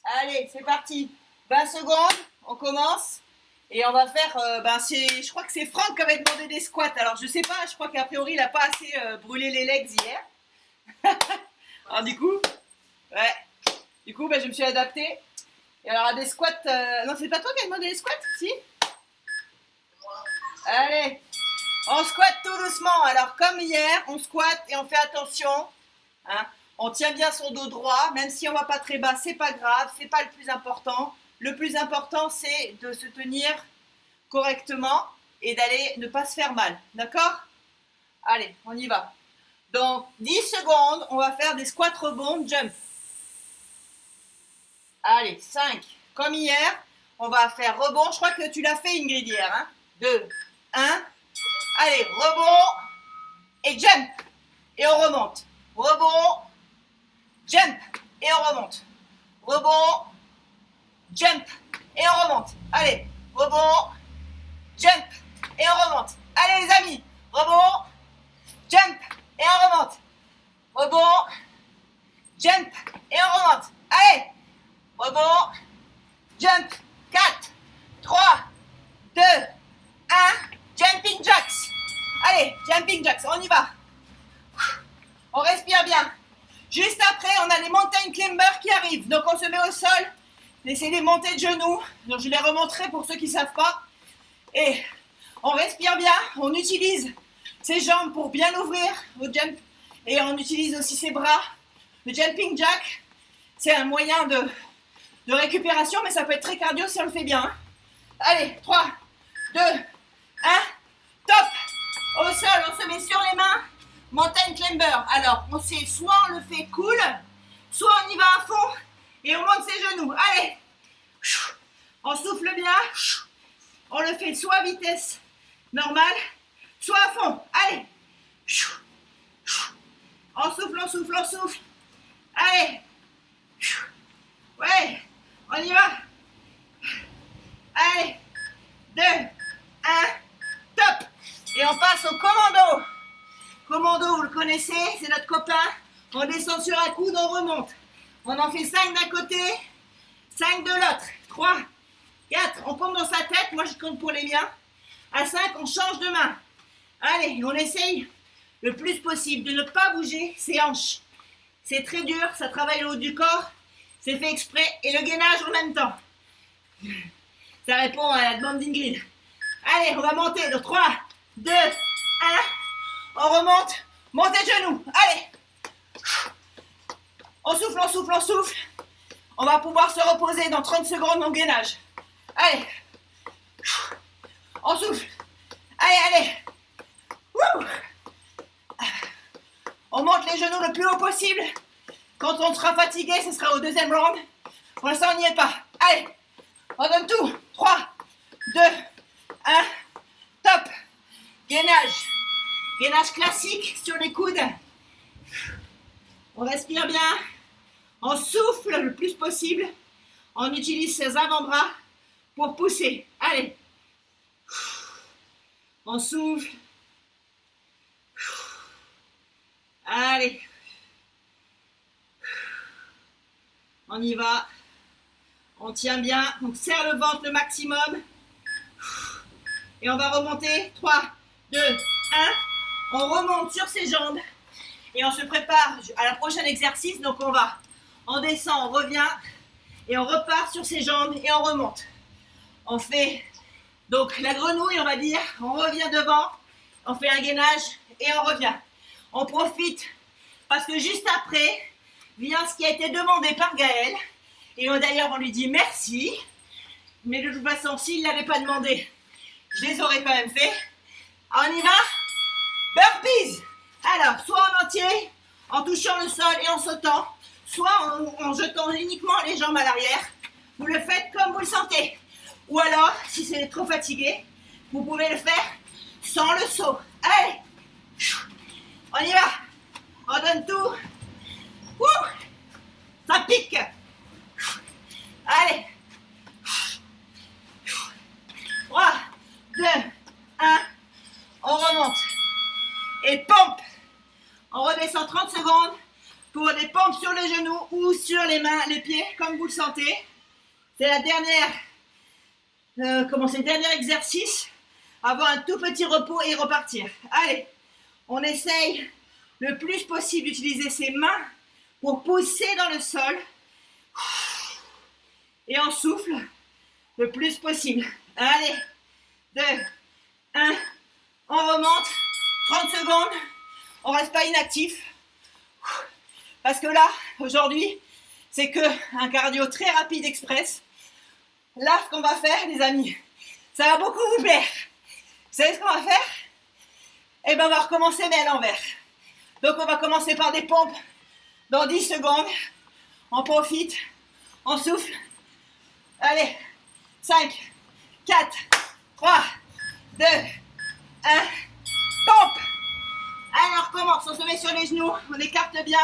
Allez, c'est parti. 20 secondes, on commence. Et on va faire, je crois que c'est Franck qui avait demandé des squats. Alors je sais pas, je crois qu'a priori il n'a pas assez brûlé les legs hier. Alors du coup, je me suis adaptée. Et alors à des squats, non c'est pas toi qui as demandé des squats, si? Allez, on squatte tout doucement. Alors comme hier, on squatte et on fait attention. Hein, on tient bien son dos droit, même si on va pas très bas, c'est pas grave, c'est pas le plus important. Le plus important, c'est de se tenir correctement et d'aller ne pas se faire mal. D'accord? Allez, on y va. Donc, 10 secondes, on va faire des squats rebonds, jump. Allez, 5. Comme hier, on va faire rebond. Je crois que tu l'as fait, Ingrid, hier. Hein? 2, 1. Allez, rebond et jump. Et on remonte. Rebond, jump et on remonte. Rebond, jump et on remonte. Allez, rebond, jump et on remonte. Allez les amis, rebond, jump et on remonte. Rebond, jump et on remonte. Allez, rebond, jump. 4, 3, 2, 1, jumping jacks. Allez, jumping jacks, on y va. On respire bien. Juste après, on a les mountain climbers qui arrivent. Donc on se met au sol. Laissez les montées de genoux. Donc je les remonterai pour ceux qui ne savent pas. Et on respire bien. On utilise ses jambes pour bien ouvrir au jump. Et on utilise aussi ses bras. Le jumping jack, c'est un moyen de récupération, mais ça peut être très cardio si on le fait bien. Hein. Allez, 3, 2, 1, top. Au sol, on se met sur les mains. Mountain climber. Alors, on sait, soit on le fait cool, soit on y va à fond et on monte ses genoux. Allez, on souffle bien. On le fait soit à vitesse normale, soit à fond. Allez, on souffle, on souffle, on souffle. Allez, ouais, on y va. Allez, 2, 1, top. Et on passe au commando. Commando, vous le connaissez, c'est notre copain. On descend sur un coude, on remonte. On en fait 5 d'un côté, 5 de l'autre. 3, 4, on compte dans sa tête. Moi, je compte pour les miens. À 5, on change de main. Allez, on essaye le plus possible de ne pas bouger ses hanches. C'est très dur, ça travaille le haut du corps. C'est fait exprès. Et le gainage en même temps. Ça répond à la demande d'Ingrid. Allez, on va monter. Donc 3, 2, 1. On remonte, montez de genoux, allez. On souffle, on souffle, on souffle. On va pouvoir se reposer dans 30 secondes en gainage. Allez. On souffle. Allez, allez. Wouh. On monte les genoux le plus haut possible. Quand on sera fatigué, ce sera au deuxième round. Pour l'instant, on n'y est pas. Allez, on donne tout. 3, 2, 1, top. Gainage. Gainage classique sur les coudes. On respire bien. On souffle le plus possible. On utilise ses avant-bras pour pousser. Allez. On souffle. Allez. On y va. On tient bien. On serre le ventre le maximum. Et on va remonter. 3, 2, 1. On remonte sur ses jambes et on se prépare à la prochaine exercice. Donc on descend, on revient et on repart sur ses jambes et on remonte. On fait donc la grenouille, on va dire. On revient devant, on fait un gainage et on revient. On profite parce que juste après vient ce qui a été demandé par Gaël. Et d'ailleurs on lui dit merci. Mais de toute façon, s'il ne l'avait pas demandé, je les aurais quand même fait. On y va? Burpees. Alors, soit en entier, en touchant le sol et en sautant, soit en jetant uniquement les jambes à l'arrière. Vous le faites comme vous le sentez. Ou alors, si c'est trop fatigué, vous pouvez le faire sans le saut. Allez, on y va. On donne tout. Ouh, ça pique. Allez. 3, 2, 1. On remonte. Et pompe. On redescend 30 secondes. pour des pompes sur les genoux ou sur les mains, les pieds, comme vous le sentez. C'est la dernière, c'est le dernier exercice. Avoir un tout petit repos et repartir. Allez, on essaye le plus possible d'utiliser ses mains pour pousser dans le sol. Et on souffle le plus possible. Allez, 2, 1, on remonte, 30 secondes, on ne reste pas inactif. Parce que là, aujourd'hui, c'est qu'un cardio très rapide express. Là, ce qu'on va faire, les amis, ça va beaucoup vous plaire. Vous savez ce qu'on va faire? Eh bien, on va recommencer, mais à l'envers. Donc, on va commencer par des pompes dans 10 secondes. On profite, on souffle. Allez, 5, 4, 3, 2, 1, pompe. Allez, on recommence, on se met sur les genoux, on écarte bien.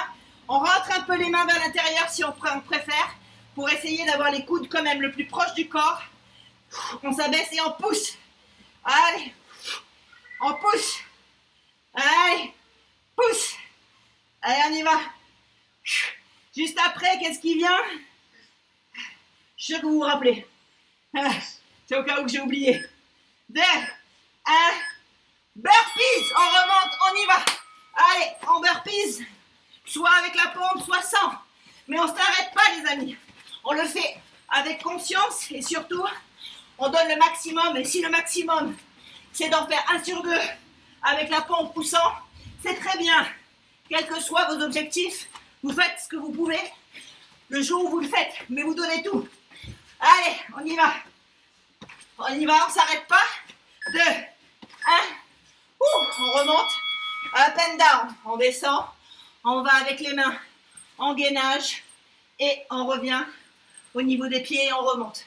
On rentre un peu les mains vers l'intérieur si on préfère, pour essayer d'avoir les coudes quand même le plus proche du corps. On s'abaisse et on pousse. Allez, on pousse. Allez, pousse. Allez, on y va. Juste après, qu'est-ce qui vient? Je suis sûr que vous vous rappelez. C'est au cas où que j'ai oublié. 2, 1, burpees. On remonte, on y va. Allez, on burpees. Soit avec la pompe, soit sans. Mais on ne s'arrête pas, les amis. On le fait avec conscience et surtout, on donne le maximum. Et si le maximum, c'est d'en faire 1 sur 2 avec la pompe poussant, c'est très bien. Quels que soient vos objectifs, vous faites ce que vous pouvez le jour où vous le faites, mais vous donnez tout. Allez, on y va. On y va, on ne s'arrête pas. 2, 1. On remonte. Up and down. On descend. On va avec les mains en gainage. Et on revient au niveau des pieds et on remonte.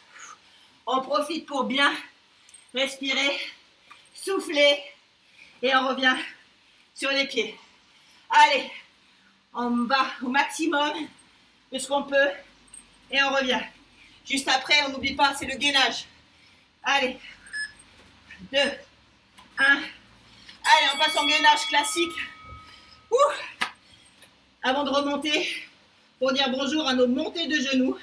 On profite pour bien respirer, souffler. Et on revient sur les pieds. Allez, on va au maximum de ce qu'on peut. Et on revient. Juste après, on n'oublie pas, c'est le gainage. Allez, 2, 1. Allez, on passe en gainage classique. Avant de remonter, pour dire bonjour à nos montées de genoux.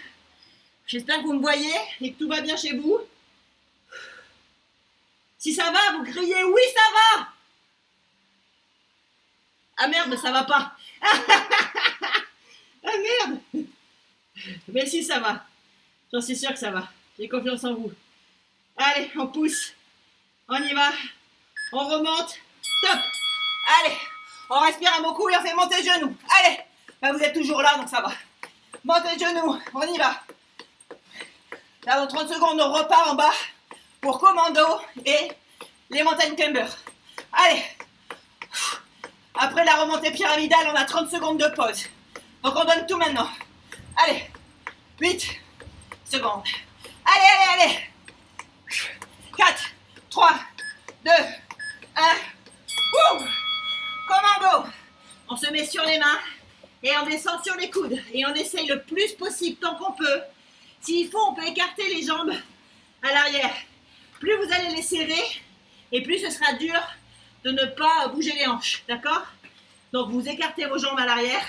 J'espère que vous me voyez et que tout va bien chez vous. Si ça va, vous criez oui, ça va. Ah merde, ça va pas. Ah merde. Mais si, ça va. J'en suis sûre que ça va. J'ai confiance en vous. Allez, on pousse. On y va. On remonte. Top. Allez, on respire un bon coup et on fait monter le genou. Allez. Ben, vous êtes toujours là, donc ça va. Montez le genou. On y va. Là, dans 30 secondes, on repart en bas pour commando et les mountain climbers. Allez. Après la remontée pyramidale, on a 30 secondes de pause. Donc, on donne tout maintenant. Allez. 8 secondes. Allez, allez, allez. 4, 3, 2, 1. Commando. On se met sur les mains et on descend sur les coudes. Et on essaye le plus possible, tant qu'on peut. S'il faut, on peut écarter les jambes à l'arrière. Plus vous allez les serrer, et plus ce sera dur de ne pas bouger les hanches. D'accord? Donc, vous écartez vos jambes à l'arrière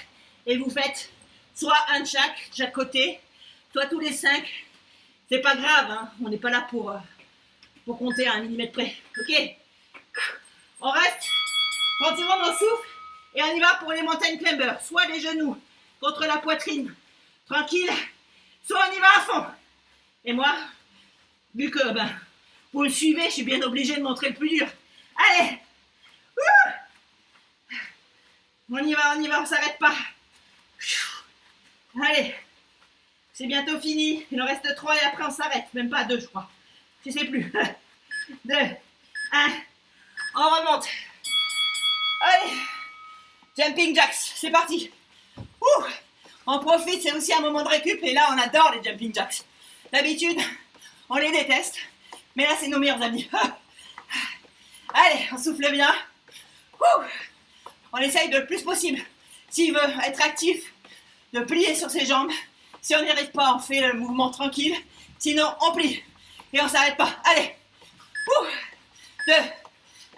et vous faites soit un de chaque côté, soit tous les 5. C'est pas grave, hein, on n'est pas là pour compter à 1 millimètre près. Ok? On reste, 30 secondes, on souffle et on y va pour les mountain climbers. Soit les genoux contre la poitrine, tranquille, soit on y va à fond. Et moi, vu que vous le suivez, je suis bien obligé de montrer le plus dur. Allez! On y va, on s'arrête pas. Allez, c'est bientôt fini. Il en reste 3 et après on s'arrête. Même pas 2, je crois. Je sais plus. 2, 1. On remonte. Allez. Jumping jacks. C'est parti. On profite, c'est aussi un moment de récup. Et là, on adore les jumping jacks. D'habitude, on les déteste. Mais là, c'est nos meilleurs amis. Allez, on souffle bien. On essaye de le plus possible. S'il veut être actif, de plier sur ses jambes. Si on n'y arrive pas, on fait le mouvement tranquille. Sinon, on plie. Et on ne s'arrête pas. Allez. 2,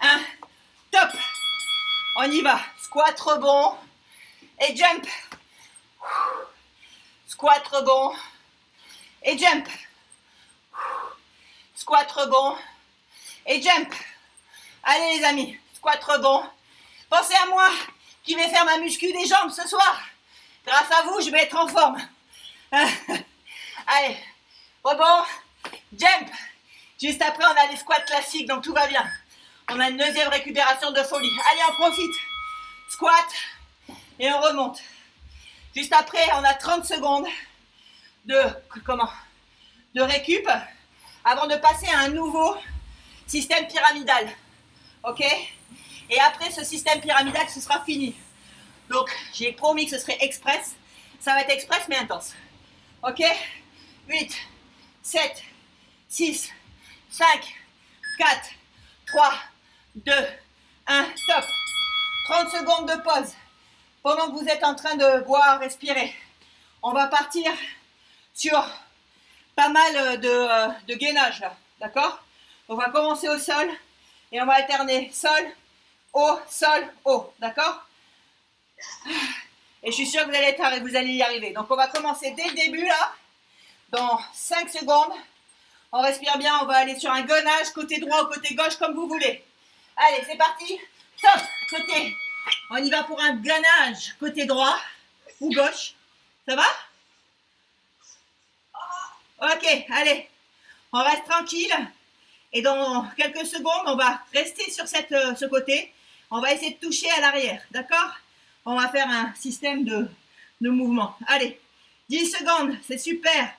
1. Top. On y va. Squat, rebond. Et jump. Squat rebond. Et jump. Squat rebond. Et jump. Allez les amis, squat rebond. Pensez à moi qui vais faire ma muscu des jambes ce soir. Grâce à vous, je vais être en forme. Allez, rebond, jump. Juste après, on a les squats classiques, donc tout va bien. On a une deuxième récupération de folie. Allez, on profite. Squat et on remonte. Juste après, on a 30 secondes de récup avant de passer à un nouveau système pyramidal. Ok? Et après ce système pyramidal, ce sera fini. Donc, j'ai promis que ce serait express. Ça va être express, mais intense. Ok? 8, 7, 6, 5, 4, 3, 2, 1, top. 30 secondes de pause. Pendant que vous êtes en train de boire, respirer. On va partir sur pas mal de gainage là. D'accord? On va commencer au sol et on va alterner sol, haut. D'accord? Et je suis sûre que vous allez y arriver. Donc on va commencer dès le début là. Dans 5 secondes. On respire bien. On va aller sur un gainage côté droit ou côté gauche comme vous voulez. Allez, c'est parti. Top. Côté. On y va pour un gainage côté droit ou gauche. Ça va? Ok, allez. On reste tranquille. Et dans quelques secondes, on va rester sur ce côté. On va essayer de toucher à l'arrière. D'accord? On va faire un système de mouvement. Allez. 10 secondes. C'est super.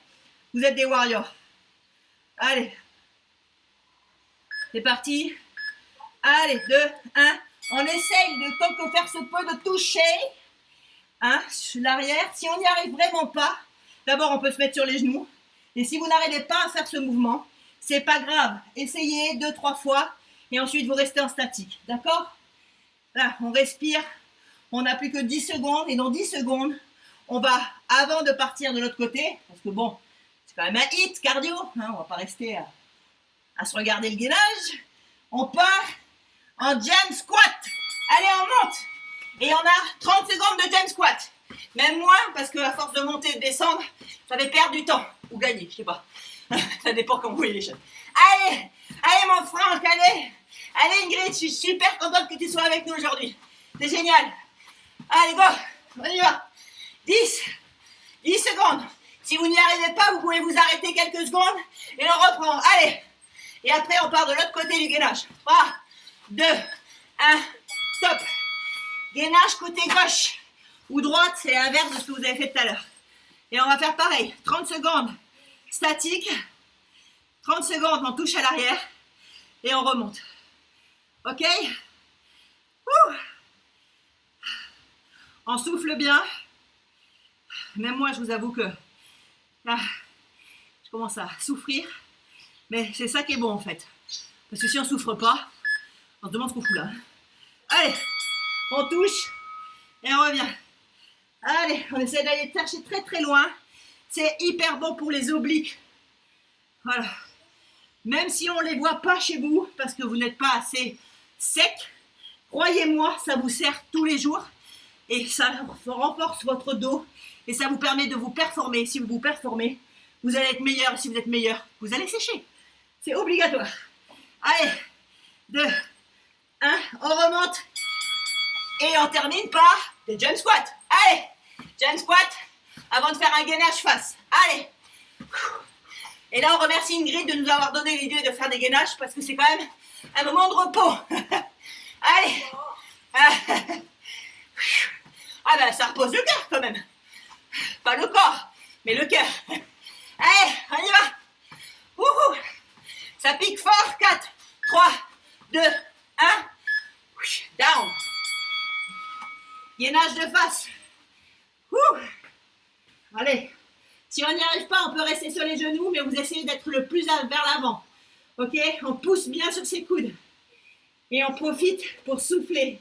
Vous êtes des warriors. Allez. C'est parti. Allez, 2, 1. On essaye de, tant que faire se peut, de toucher sur l'arrière. Si on n'y arrive vraiment pas, d'abord on peut se mettre sur les genoux. Et si vous n'arrivez pas à faire ce mouvement, c'est pas grave. Essayez 2-3 fois et ensuite vous restez en statique. D'accord? Là, on respire. On n'a plus que 10 secondes. Et dans 10 secondes, on va, avant de partir de l'autre côté, parce que bon, c'est quand même un hit cardio. On va pas rester à se regarder le gainage. On part en jump squat. Allez, on monte. Et on a 30 secondes de jump squat. Même moins, parce qu'à force de monter et de descendre, ça va perdre du temps. Ou gagner, je sais pas. Ça dépend comment vous voyez les choses. Allez, mon Franck, allez. Allez Ingrid, je suis super contente que tu sois avec nous aujourd'hui. C'est génial. Allez, go, on y va. 10 secondes. Si vous n'y arrivez pas, vous pouvez vous arrêter quelques secondes et on reprend. Allez. Et après, on part de l'autre côté du gainage. 3, 2, 1, top. Gainage côté gauche ou droite, c'est l'inverse de ce que vous avez fait tout à l'heure. Et on va faire pareil. 30 secondes statique. 30 secondes, on touche à l'arrière. Et on remonte. Ok? On souffle bien. Même moi, je vous avoue que là, je commence à souffrir. Mais c'est ça qui est bon en fait. Parce que si on ne souffre pas, on se demande ce qu'on fout là. Allez, on touche et on revient. Allez, on essaie d'aller chercher très très loin. C'est hyper bon pour les obliques. Voilà. Même si on ne les voit pas chez vous, parce que vous n'êtes pas assez sec, croyez-moi, ça vous sert tous les jours. Et ça renforce votre dos. Et ça vous permet de vous performer. Si vous vous performez, vous allez être meilleur. Et si vous êtes meilleur, vous allez sécher. C'est obligatoire. Allez, 2, 1, on remonte. Et on termine par des jump squats. Allez, jump squat avant de faire un gainage face. Allez. Et là, on remercie Ingrid de nous avoir donné l'idée de faire des gainages parce que c'est quand même un moment de repos. Allez. Ah ben, ça repose le cœur quand même. Pas le corps, mais le cœur. Allez, on y va. Wouhou. Ça pique fort. 4, 3, 2, 1. Down. Gainage de face. Ouh. Allez. Si on n'y arrive pas, on peut rester sur les genoux, mais vous essayez d'être le plus vers l'avant. Ok? On pousse bien sur ses coudes. Et on profite pour souffler.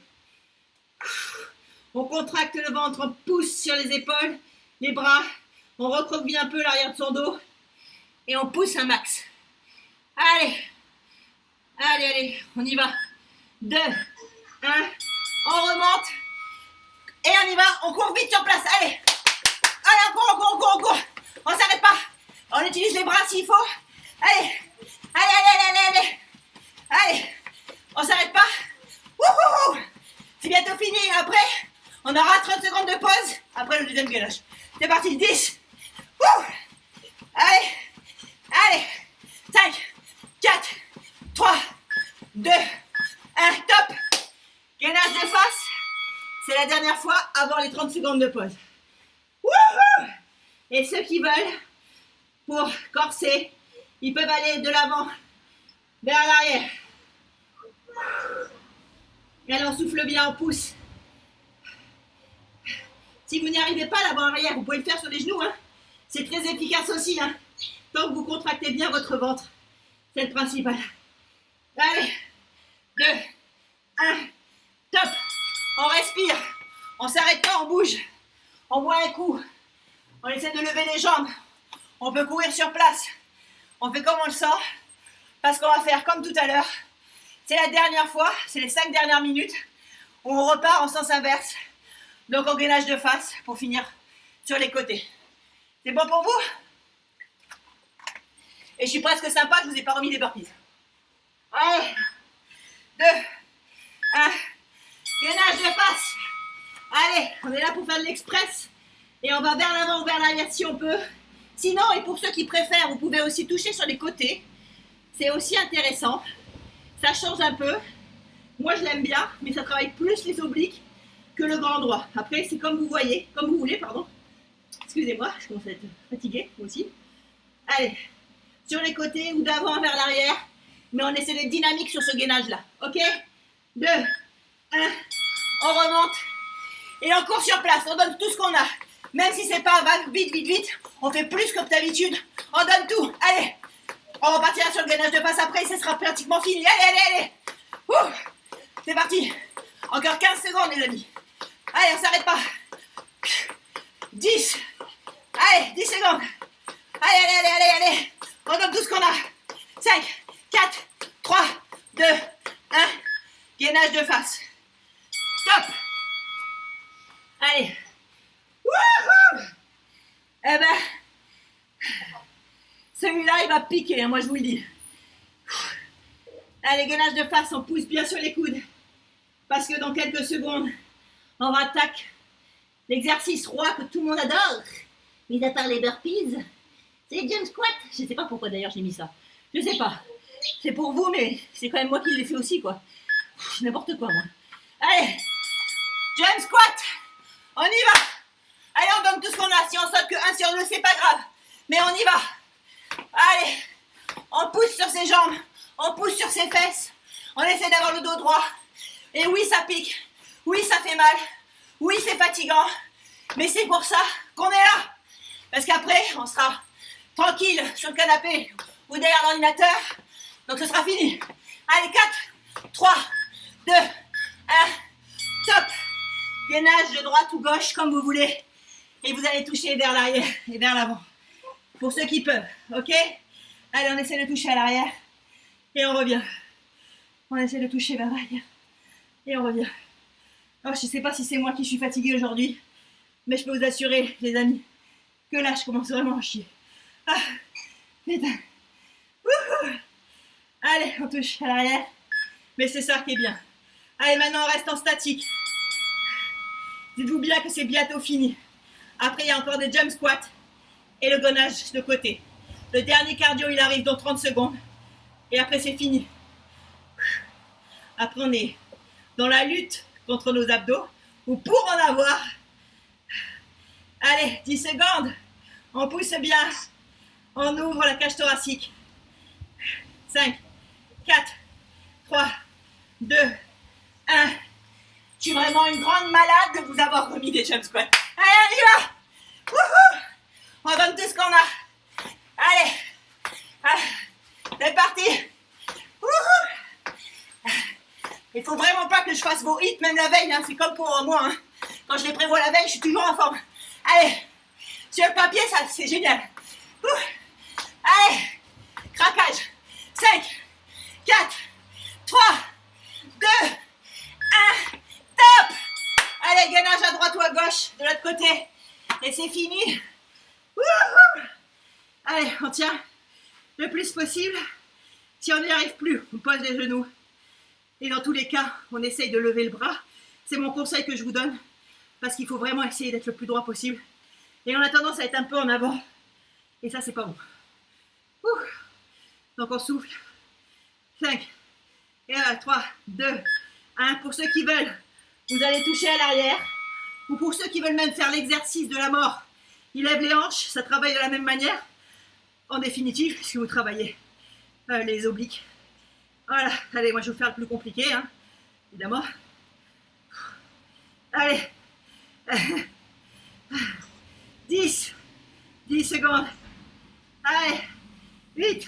On contracte le ventre, on pousse sur les épaules, les bras. On recroqueville un peu l'arrière de son dos. Et on pousse un max. Allez. Allez, allez, on y va. 2, 1. On remonte. Et on y va, on court vite sur place. Allez. Allez, on court. de pause après le deuxième gainage. C'est parti, 10. Ouh. Allez, allez. 5, 4, 3, 2, 1, top. Gainage de face. C'est la dernière fois avant les 30 secondes de pause. Wouhou. Et ceux qui veulent, pour corser, ils peuvent aller de l'avant vers l'arrière. Et allez, on souffle bien, on pousse. Si vous n'y arrivez pas l'avant-arrière, vous pouvez le faire sur les genoux. Hein. C'est très efficace aussi. Hein. Tant que vous contractez bien votre ventre. C'est le principal. Allez, 2, 1, top. On respire. On s'arrête pas, on bouge. On boit un coup. On essaie de lever les jambes. On peut courir sur place. On fait comme on le sent. Parce qu'on va faire comme tout à l'heure. C'est la dernière fois. C'est les 5 dernières minutes. Où on repart en sens inverse. Donc en gainage de face pour finir sur les côtés. C'est bon pour vous? Et je suis presque sympa, je ne vous ai pas remis les burpees. Allez, 2, 1, gainage de face. Allez, on est là pour faire de l'express. Et on va vers l'avant ou vers l'arrière si on peut. Sinon, et pour ceux qui préfèrent, vous pouvez aussi toucher sur les côtés. C'est aussi intéressant. Ça change un peu. Moi, je l'aime bien, mais ça travaille plus les obliques que le grand droit. Après, c'est comme vous voyez, comme vous voulez, pardon. Excusez-moi, je commence à être fatiguée, moi aussi. Allez, sur les côtés ou d'avant vers l'arrière, mais on essaie d'être dynamique sur ce gainage-là. Ok? 2, 1, on remonte et on court sur place. On donne tout ce qu'on a. Même si c'est pas vite, vite, vite, on fait plus comme d'habitude. On donne tout. Allez, on repartira sur le gainage de face après et ce sera pratiquement fini. Allez, allez, allez. Ouh, c'est parti. Encore 15 secondes, les amis. Allez, on s'arrête pas. 10. Allez, 10 secondes. Allez, allez, allez, allez, allez. On donne tout ce qu'on a. 5, 4, 3, 2, 1. Gainage de face. Top. Allez. Wouhou. Eh ben, celui-là, il va piquer, hein, moi je vous le dis. Allez, gainage de face, on pousse bien sur les coudes. Parce que dans quelques secondes, on va attaquer l'exercice roi que tout le monde adore. Mis à part les burpees, c'est les jump squats. Je sais pas pourquoi d'ailleurs j'ai mis ça. Je sais pas. C'est pour vous, mais c'est quand même moi qui l'ai fait aussi, quoi. N'importe quoi, moi. Allez, jump squat. On y va. Allez, on donne tout ce qu'on a. Si on saute que 1 sur 2, c'est pas grave. Mais on y va. Allez, on pousse sur ses jambes. On pousse sur ses fesses. On essaie d'avoir le dos droit. Et oui, ça pique. Oui, ça fait mal. Oui, c'est fatigant. Mais c'est pour ça qu'on est là. Parce qu'après, on sera tranquille sur le canapé ou derrière l'ordinateur. Donc ce sera fini. Allez, 4, 3, 2, 1. Top. Gainage de droite ou gauche, comme vous voulez. Et vous allez toucher vers l'arrière et vers l'avant. Pour ceux qui peuvent, ok? Allez, on essaie de toucher à l'arrière. Et on revient. On essaie de toucher vers l'arrière. Et on revient. Oh, je ne sais pas si c'est moi qui suis fatiguée aujourd'hui. Mais je peux vous assurer, les amis, que là, je commence vraiment à chier. Ah, putain. Wouhou. Allez, on touche à l'arrière. Mais c'est ça qui est bien. Allez, maintenant, on reste en statique. Dites-vous bien que c'est bientôt fini. Après, il y a encore des jump squats et le gainage de côté. Le dernier cardio, il arrive dans 30 secondes. Et après, c'est fini. Après, on est dans la lutte contre nos abdos ou pour en avoir. Allez, 10 secondes. On pousse bien. On ouvre la cage thoracique. 5, 4, 3, 2, 1. Je suis vraiment une grande malade de vous avoir remis des jump squats. Allez, on y va. Wouhou. On donne tout ce qu'on a. Allez. C'est parti. Wouhou. Il faut vraiment pas que je fasse vos hits, même la veille. Hein. C'est comme pour moi. Hein. Quand je les prévois la veille, je suis toujours en forme. Allez. Sur le papier, ça, c'est génial. Allez. Craquage. 5, 4, 3, 2, 1. Top. Allez, gainage à droite ou à gauche, de l'autre côté. Et c'est fini. Wouhou. Allez, on tient le plus possible. Si on n'y arrive plus, on pose les genoux. Et dans tous les cas, on essaye de lever le bras. C'est mon conseil que je vous donne. parce qu'il faut vraiment essayer d'être le plus droit possible. Et on a tendance à être un peu en avant. Et ça, c'est pas bon. Ouh. Donc on souffle. 5. Et 1, 3, 2, 1. Pour ceux qui veulent, vous allez toucher à l'arrière. Ou pour ceux qui veulent même faire l'exercice de la mort, ils lèvent les hanches, ça travaille de la même manière. En définitive, puisque vous travaillez les obliques. Voilà, allez, moi je vais vous faire le plus compliqué, hein, évidemment. Allez. 10 secondes. Allez, 8,